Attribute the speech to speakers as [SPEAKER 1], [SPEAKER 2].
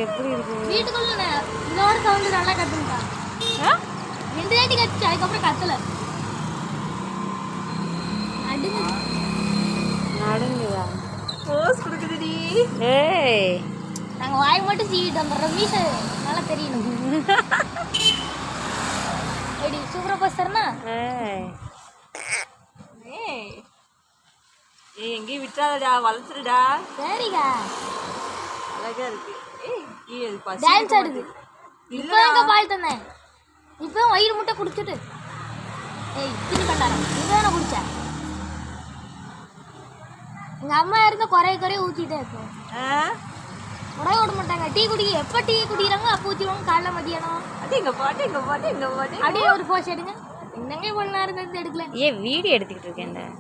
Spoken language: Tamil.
[SPEAKER 1] எப்படி இருக்கு
[SPEAKER 2] வீட்டுக்குள்ள இதோட சவுண்ட் நல்லா கத்துட்டா. ரெண்டு வாட்டி கத்துச்சு, அதுக்கப்புறம் கத்தல.
[SPEAKER 1] நடுங்குதா?
[SPEAKER 3] போஸ் கொடுக்குதுடி.
[SPEAKER 1] ஏய்
[SPEAKER 2] நாங்க வாய் மட்டும் சீவிட்டு வந்துடுறோம். மீச நல்லா தெரியணும். எப்படி சூப்பரா போஸ்டர்னா?
[SPEAKER 1] ஏய்
[SPEAKER 3] ஏய் எங்கேயும் விட்டுறாதடா, வளர்த்துடுடா.
[SPEAKER 2] சரிக்கா.
[SPEAKER 3] அழகா இருக்கு. ஏய்
[SPEAKER 2] டான்ஸ் ஆடுது. இப்போ எங்க பால் தந்தேன். இப்போ வயிறு முட்டை குடிச்சிட்டு. ஏய் தின்னு கண்டாரம். இதான குடிச்ச. எங்க அம்மா இருந்தா குறைய ஊத்திட்டே இருக்கும். உடைய விட மாட்டாங்க. டீ குடிக்க எப்போ டீ குடிக்கிறாங்க அப்போ ஊற்றிடுவாங்க. காலைல மதியானம்
[SPEAKER 3] எங்க பாட்டு
[SPEAKER 2] அப்படியே ஒரு போஸ் எடுங்க. என்னங்க இவ்வளோ நேரம் இருந்து எடுக்கல.
[SPEAKER 1] ஏன் வீடியோ எடுத்துக்கிட்டு இருக்கேன்.